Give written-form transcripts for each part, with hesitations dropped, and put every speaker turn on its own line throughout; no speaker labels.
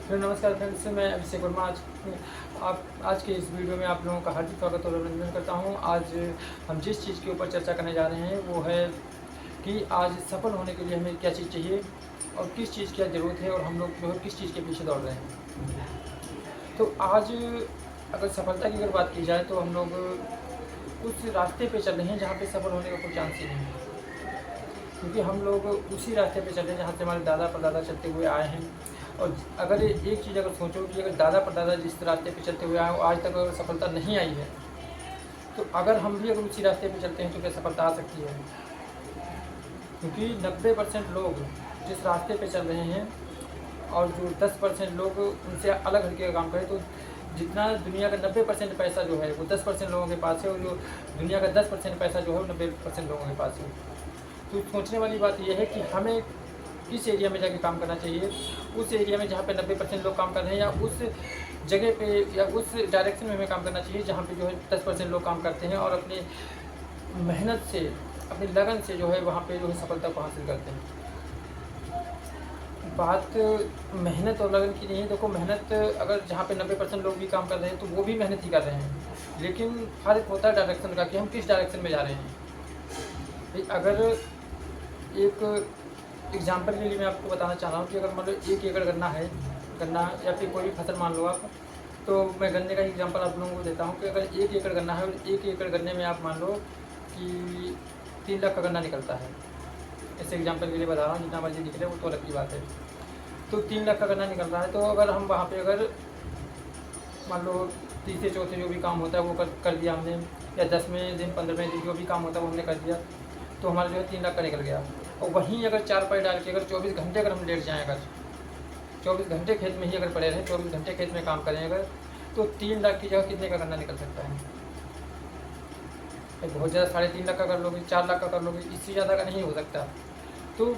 फिर नमस्कार फ्रेंड्स, मैं अभिषेक वर्मा। आज के इस वीडियो में आप लोगों का हार्दिक स्वागत और अभिनंदन करता हूं। आज हम जिस चीज़ के ऊपर चर्चा करने जा रहे हैं वो है कि आज सफल होने के लिए हमें क्या चीज़ चाहिए और किस चीज़ की ज़रूरत है और हम लोग जो है किस चीज़ के पीछे दौड़ रहे हैं। तो आज अगर सफलता की अगर बात की जाए तो हम लोग उस रास्ते पे चल रहे हैं जहाँ पे सफल होने का कोई चांस ही नहीं है, क्योंकि हम लोग उसी रास्ते पे चल रहे हैं जहाँ से हमारे दादा परदादा चलते हुए आए हैं। और अगर एक चीज़ अगर सोचो कि अगर दादा परदादा जिस रास्ते पे चलते हुए आए हो आज तक अगर सफलता नहीं आई है, तो अगर हम भी अगर उसी रास्ते पे चलते हैं तो क्या सफलता आ सकती है? क्योंकि 90% लोग जिस रास्ते पे चल रहे हैं और जो 10% लोग उनसे अलग हटके काम करें, तो जितना दुनिया का 90% पैसा जो है वो 10% लोगों के पास है, और जो दुनिया का 10% पैसा जो है वो 90% लोगों के पास है। तो सोचने वाली बात यह है कि हमें किस एरिया में जाके काम करना चाहिए, उस एरिया में जहाँ पे 90% लोग काम कर रहे हैं, या उस जगह पे या उस डायरेक्शन में हमें काम करना चाहिए जहाँ पे जो है 10% लोग काम करते हैं और अपनी मेहनत से, अपनी लगन से जो है वहाँ पे जो है सफलता को हासिल करते हैं। बात मेहनत और लगन की नहीं है। देखो, मेहनत अगर जहाँ पे 90% लोग भी काम कर रहे हैं तो वो भी मेहनत ही कर रहे हैं, लेकिन फ़र्क होता है डायरेक्शन का कि हम किस डायरेक्शन में जा रहे हैं। अगर एक एग्जाम्पल के लिए मैं आपको बताना चाह रहा हूँ कि अगर मान लो 1 एकड़ गन्ना है, गन्ना या फिर कोई भी फसल मान लो आप, तो मैं गन्ने का एग्जाम्पल आप लोगों को देता हूँ कि अगर 1 एकड़ गन्ना है और 1 एकड़ गन्ने में आप मान लो कि 3 लाख का गन्ना निकलता है। ऐसे एग्जाम्पल के लिए बता रहा हूँ, जितना मर्जी निकले वो तो अलग की बात है। तो 3 लाख का गन्ना निकल रहा है, तो अगर हम वहाँ पर अगर मान लो तीसरे चौथे जो भी काम होता है वो कर दिया हमने, या 10वें दिन 15वें दिन जो भी काम होता है वो हमने कर दिया, तो हमारा जो है 3 लाख का निकल गया। और वहीं अगर 4 पाई डाल के अगर 24 घंटे अगर हम लेट जाएँ, अगर 24 घंटे खेत में ही अगर पड़े रहें, 24 घंटे खेत में काम करें अगर, तो 3 लाख की जगह कितने का गन्ना निकल सकता है? बहुत ज़्यादा 3.5 लाख का कर लोगे, 4 लाख का कर लोगे, इससे ज़्यादा का नहीं हो सकता। तो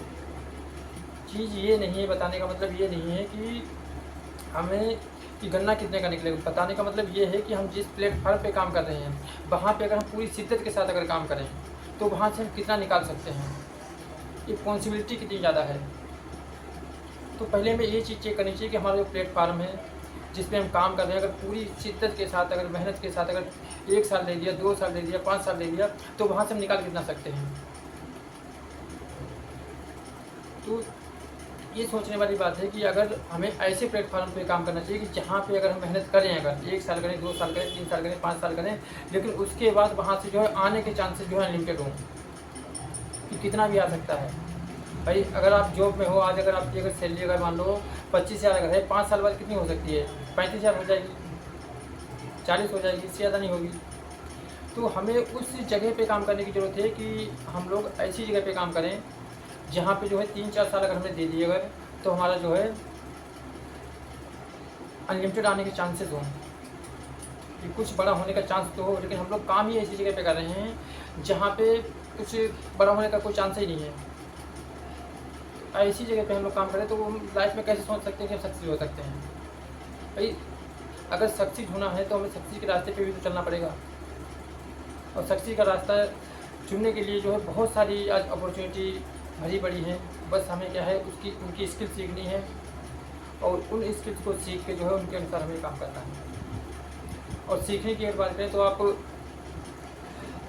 चीज़ ये नहीं है, बताने का मतलब ये नहीं है कि हमें कि गन्ना कितने का निकलेगा। बताने का मतलब ये है कि हम जिस प्लेटफार्म पे काम कर रहे हैं वहाँ पे अगर हम पूरी शिद्दत के साथ अगर काम करें तो वहाँ से हम कितना निकाल सकते हैं, रिस्पॉन्सिबिलिटी कितनी ज़्यादा है। तो पहले हमें ये चीज़ चेक करनी चाहिए कि हमारा जो प्लेटफार्म है जिस पे हम काम कर रहे हैं, अगर पूरी शिद्दत के साथ, अगर मेहनत के साथ, अगर 1 साल ले लिया, 2 साल ले लिया, 5 साल ले लिया, तो वहाँ से हम निकाल कितना सकते हैं। तो ये सोचने वाली बात है कि अगर हमें ऐसे प्लेटफार्म पे काम करना चाहिए कि जहाँ पे अगर हम मेहनत करें, अगर 1 साल करें, 2 साल करें, 3 साल करें, 5 साल करें, लेकिन उसके बाद वहाँ से जो है आने के चांसेस जो है अनलिमिटेड हों, कि कितना भी आ सकता है। भाई अगर आप जॉब में हो आज, अगर आपकी अगर सैलरी अगर मान लो 25,000 अगर है, 5 साल बाद कितनी हो सकती है? 35,000 हो जाएगी, 40 हो जाएगी, इससे ज़्यादा नहीं होगी। तो हमें उस जगह पे काम करने की ज़रूरत है कि हम लोग ऐसी जगह पे काम करें जहाँ पे जो है 3-4 साल अगर हमने दे दिए अगर, तो हमारा जो है अनलिमिटेड आने के चांसेस हों, कि कुछ बड़ा होने का चांस तो हो, लेकिन हम लोग काम ही ऐसी जगह पे कर रहे हैं जहाँ पे कुछ बड़ा होने का कोई चांस ही नहीं है। ऐसी जगह पे हम लोग काम करें तो हम लाइफ में कैसे सोच सकते हैं कि हम सक्सेस हो सकते हैं? भाई अगर सक्सेस होना है तो हमें सक्सेस के रास्ते पे भी तो चलना पड़ेगा, और सक्सेस का रास्ता चुनने के लिए जो है बहुत सारी आज अपॉर्चुनिटी भरी पड़ी हैं। बस हमें क्या है, उनकी स्किल सीखनी है और उन स्किल्स को सीख के जो है उनके अनुसार हमें काम करना है। और सीखने की अगर बात करें तो आप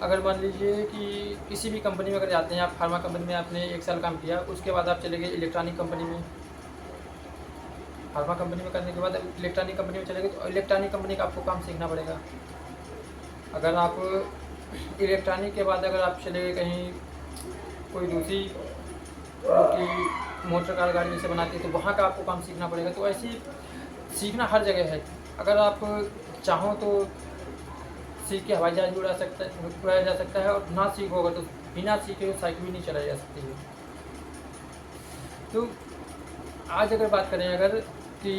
अगर मान लीजिए कि किसी भी कंपनी में अगर जाते हैं, आप फार्मा कंपनी में आपने 1 साल काम किया, उसके बाद आप चले गए इलेक्ट्रॉनिक कंपनी में। फार्मा कंपनी में करने के बाद इलेक्ट्रॉनिक कंपनी में चले गए, तो इलेक्ट्रॉनिक कंपनी का आपको काम सीखना पड़ेगा। अगर आप इलेक्ट्रॉनिक के बाद अगर आप चले गए कहीं कोई दूसरी की मोटर कार गाड़ी जैसे बनाती है, तो वहाँ का आपको काम सीखना पड़ेगा। तो ऐसी सीखना हर जगह है। अगर आप चाहो तो सीख के हवाई जहाज भी उड़ाया जा सकता है, और ना सीखोगे तो बिना सीखे साइकिल भी नहीं चलाई जा सकती है। तो आज अगर बात करें अगर कि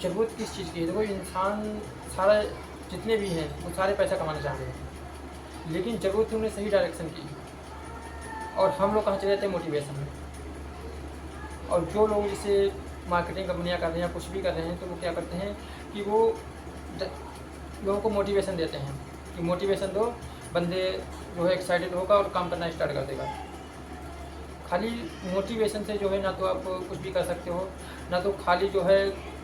ज़रूरत किस चीज़ की है, देखो इंसान सारा जितने भी हैं वो सारे पैसा कमाना चाहते हैं, लेकिन ज़रूरत है उन्हें सही डायरेक्शन की। और हम लोग कहाँ चले जाते हैं? मोटिवेशन में। और जो लोग जैसे मार्केटिंग कंपनियाँ कर रहे हैं या कुछ भी कर रहे हैं, तो वो क्या करते हैं कि वो लोगों को मोटिवेशन देते हैं कि मोटिवेशन दो, बंदे जो है एक्साइटेड होगा और काम करना स्टार्ट कर देगा। खाली मोटिवेशन से जो है ना तो आप कुछ भी कर सकते हो, ना तो खाली जो है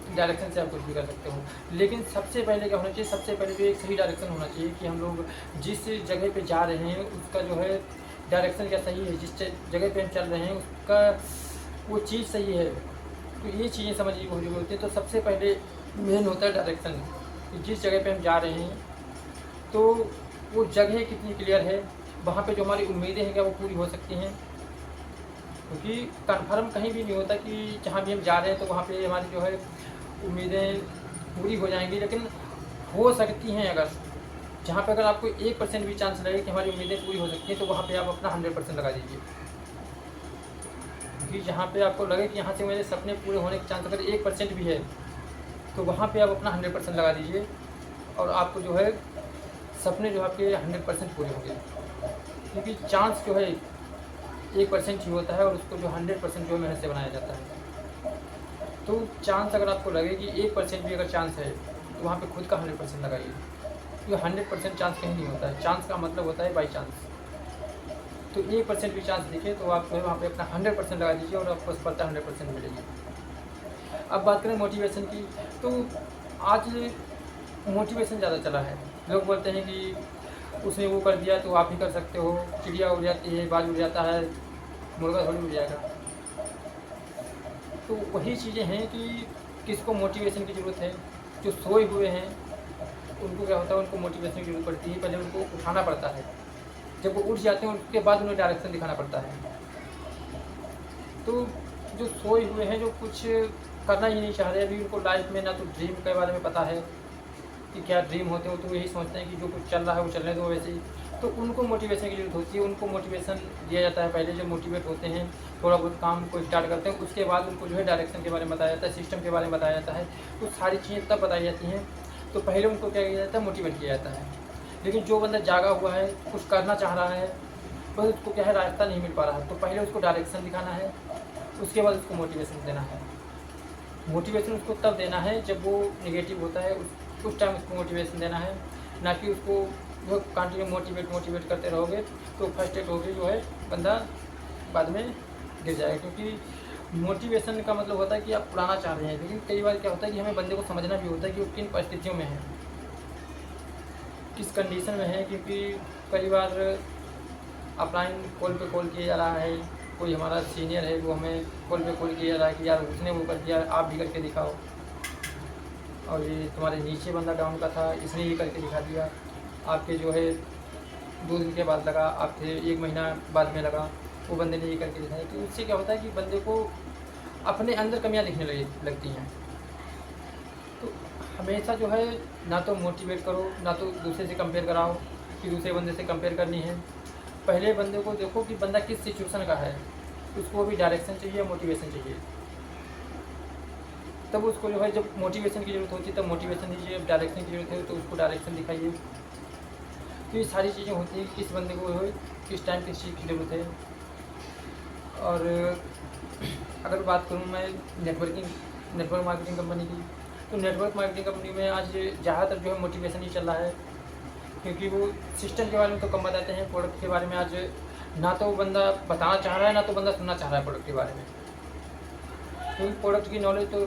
डायरेक्शन से आप कुछ भी कर सकते हो। लेकिन सबसे पहले क्या होना चाहिए, सबसे पहले जो एक सही डायरेक्शन होना चाहिए कि हम लोग जिस जगह पे जा रहे हैं उसका जो है डायरेक्शन क्या सही है, जिस जगह पे हम चल रहे हैं उसका वो चीज़ सही है। तो ये चीज़ें समझिए बहुत ज़रूरी होती है। तो सबसे पहले मेन होता है डायरेक्शन, कि जिस जगह पे हम जा रहे हैं तो वो जगह कितनी क्लियर है, वहाँ पे जो हमारी उम्मीदें हैं क्या वो पूरी हो सकती हैं। क्योंकि कन्फर्म कहीं भी नहीं होता कि जहाँ भी हम जा रहे हैं तो वहाँ पे हमारी जो है उम्मीदें पूरी हो जाएंगी, लेकिन हो सकती हैं। अगर जहाँ पे अगर आपको 1% भी चांस लगे कि हमारी उम्मीदें पूरी हो सकती हैं तो वहाँ पे आप अपना 100% लगा दीजिए। क्योंकि जहाँ पे आपको लगे कि यहाँ से मेरे सपने पूरे होने के चांस अगर 1% भी है तो वहाँ पे आप अपना 100% लगा दीजिए और आपको जो है सपने जो आपके 100% पूरे होंगे। क्योंकि चांस जो है 1% ही होता है और उसको जो 100% जो है मेहनत से बनाया जाता है। तो चांस अगर आपको लगे कि 1% भी अगर चांस है तो वहाँ पे खुद का 100% लगाइए। क्योंकि 100% चांस कहीं नहीं होता है, चांस का मतलब होता है बाई चांस। तो 1% भी चांस दिखे तो आप जो है वहाँ पे अपना 100% लगा दीजिए और आपको सफलता 100% मिलेगी। अब बात करें मोटिवेशन की, तो आज मोटिवेशन ज़्यादा चला है। लोग बोलते हैं कि उसने वो कर दिया तो आप भी कर सकते हो, चिड़िया उड़ जाती है, बाज उड़ जाता है, मुर्गा थोड़ी उड़ जाएगा। तो वही चीज़ें हैं कि किसको मोटिवेशन की ज़रूरत है। जो सोए हुए हैं उनको क्या होता है, उनको मोटिवेशन की ज़रूरत पड़ती है। पहले उनको उठाना पड़ता है, जब वो उठ जाते हैं उसके बाद उन्हें डायरेक्शन दिखाना पड़ता है। तो जो सोए हुए हैं, जो कुछ करना ही नहीं चाह रहे अभी, उनको लाइफ में ना तो ड्रीम के बारे में पता है कि क्या ड्रीम होते हो, तो यही सोचते हैं कि जो कुछ चल रहा है वो चलने दो वैसे ही। तो उनको मोटिवेशन की ज़रूरत होती है। उनको मोटिवेशन दिया जाता है पहले, जब मोटिवेट होते हैं थोड़ा बहुत काम को स्टार्ट करते हैं, उसके बाद उनको जो है डायरेक्शन के बारे में बताया जाता है, सिस्टम के बारे में बताया जाता है। तो सारी चीज़ें तब बताई जाती हैं। तो पहले उनको क्या किया जाता है, मोटिवेट किया जाता है। लेकिन जो बंदा जागा हुआ है, कुछ करना चाह रहा है, बस उसको क्या है रास्ता नहीं मिल पा रहा है, तो पहले उसको डायरेक्शन दिखाना है, उसके बाद उसको मोटिवेशन देना है। मोटिवेशन उसको तब देना है जब वो नेगेटिव होता है, उस टाइम उसको मोटिवेशन देना है, ना कि उसको जो कंटिन्यू मोटिवेट करते रहोगे तो फ्रस्ट्रेट होकर जो है बंदा बाद में गिर जाएगा। क्योंकि मोटिवेशन का मतलब होता है कि आप उड़ाना चाह रहे हैं, लेकिन कई बार क्या होता है कि हमें बंदे को समझना भी होता है कि वो किन परिस्थितियों में है, किस कंडीशन में है। क्योंकि कई बार अपलाइन कॉल पे कॉल किया जा रहा है, कोई हमारा सीनियर है वो हमें कॉल पे कॉल किया जा रहा है कि यार उसने वो कर दिया, आप भी करके दिखाओ, और ये तुम्हारे नीचे बंदा डाउन का था, इसने ये करके दिखा दिया, आपके जो है 2 दिन के बाद लगा, आपके 1 महीना बाद में लगा, वो बंदे ने ये करके दिखाया। तो इससे क्या होता है कि बंदे को अपने अंदर कमियां दिखने लगती हैं। तो हमेशा जो है ना तो मोटिवेट करो, ना तो दूसरे से कंपेयर कराओ कि दूसरे बंदे से कंपेयर करनी है। पहले बंदे को देखो कि बंदा किस सिचुएशन का है, उसको भी डायरेक्शन चाहिए, मोटिवेशन चाहिए। तब उसको जो है जब मोटिवेशन की ज़रूरत होती है तब मोटिवेशन दीजिए, जब डायरेक्शन की ज़रूरत है तो उसको डायरेक्शन दिखाइए। तो ये सारी चीज़ें होती हैं कि किस बंदे को है किस टाइम किस चीज़ की ज़रूरत है। और अगर बात करूँ मैं नेटवर्क मार्केटिंग कंपनी की, तो नेटवर्क मार्केटिंग कंपनी में आज ज़्यादातर जो है मोटिवेशन ही चल रहा है। क्योंकि वो सिस्टम के बारे में तो कम बताते हैं, प्रोडक्ट के बारे में आज ना तो बंदा बताना चाह रहा है, ना तो बंदा सुनना चाह रहा है प्रोडक्ट के बारे में। क्योंकि प्रोडक्ट की नॉलेज तो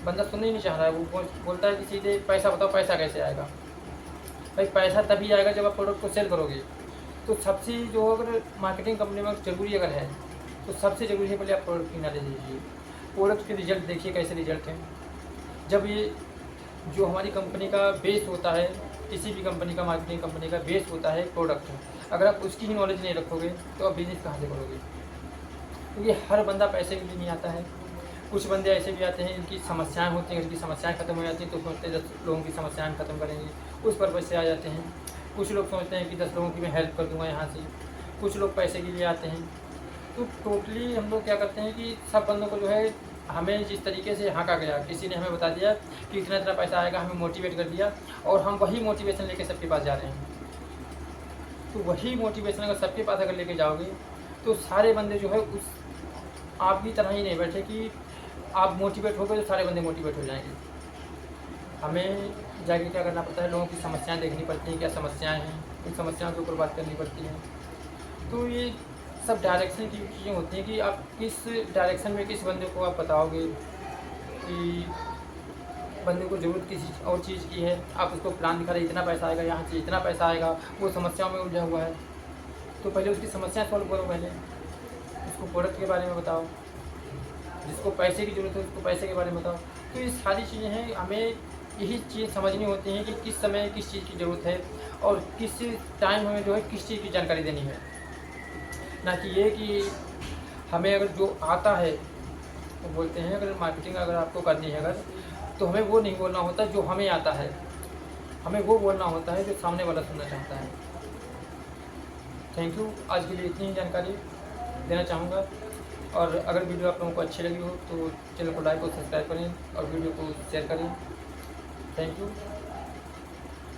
बंदा सुनना ही नहीं चाह रहा है, वो बोलता है कि सीधे पैसा बताओ, पैसा कैसे आएगा। भाई पैसा तभी आएगा जब आप प्रोडक्ट को सेल करोगे। तो सबसे जो अगर मार्केटिंग कंपनी में ज़रूरी अगर है तो सबसे ज़रूरी है पहले आप प्रोडक्ट की नॉलेज लीजिए, प्रोडक्ट के रिजल्ट देखिए कैसे रिजल्ट हैं। जब ये जो हमारी कंपनी का बेस होता है, किसी भी कंपनी का, मार्केटिंग कंपनी का बेस होता है प्रोडक्ट, अगर आप उसकी ही नॉलेज नहीं रखोगे तो आप बिज़नेस कहाँ से करोगे। क्योंकि हर बंदा पैसे के लिए नहीं आता है। कुछ बंदे ऐसे भी आते हैं जिनकी समस्याएं होती हैं, उनकी समस्याएं खत्म हो जाती हैं तो सोचते हैं 10 लोगों की समस्याएं खत्म करेंगे, उस पर्पज़ से आ जाते हैं। कुछ लोग सोचते हैं कि 10 लोगों की मैं हेल्प कर दूंगा यहाँ से। कुछ लोग पैसे के लिए आते हैं। तो टोटली हम लोग क्या करते हैं कि सब बंदों को जो है हमें जिस तरीके से हाँका गया, किसी ने हमें बता दिया कि इतना इतना पैसा आएगा, हमें मोटिवेट कर दिया और हम वही मोटिवेशन लेके सबके पास जा रहे हैं। तो वही मोटिवेशन अगर सबके पास अगर लेके जाओगे तो सारे बंदे जो है उस आप की तरह ही नहीं बैठे कि आप मोटिवेट हो गए तो सारे बंदे मोटिवेट हो जाएंगे। हमें जाके क्या करना पड़ता है, लोगों की समस्याएं देखनी पड़ती हैं, क्या समस्याएं हैं, उन समस्याओं के ऊपर बात करनी पड़ती है। तो ये सब डायरेक्शन की चीज़ें होती हैं कि आप किस डायरेक्शन में किस बंदे को आप बताओगे कि बंदे को ज़रूरत किसी और चीज़ की है, आप उसको प्लान दिखा रहे इतना पैसा आएगा, यहाँ से इतना पैसा आएगा, वो समस्याओं में उलझा हुआ है, तो पहले उसकी समस्या सॉल्व करो, पहले उसको प्रोडक्ट के बारे में बताओ, जिसको पैसे की ज़रूरत है उसको पैसे के बारे में बताओ। तो ये सारी चीज़ें हैं, हमें यही चीज़ समझनी होती है कि किस समय किस चीज़ की ज़रूरत है और किस टाइम हमें जो है किस चीज़ की जानकारी देनी है। ना कि ये कि हमें अगर जो आता है, वो बोलते हैं अगर मार्केटिंग अगर आपको करनी है अगर, तो हमें वो नहीं बोलना होता जो हमें आता है, हमें वो बोलना होता है जो सामने वाला सुनना चाहता है। थैंक यू, आज के लिए इतनी ही जानकारी देना चाहूँगा। और अगर वीडियो आप लोगों को अच्छी लगी हो तो चैनल को लाइक और सब्सक्राइब करें और वीडियो को शेयर करें। Thank you.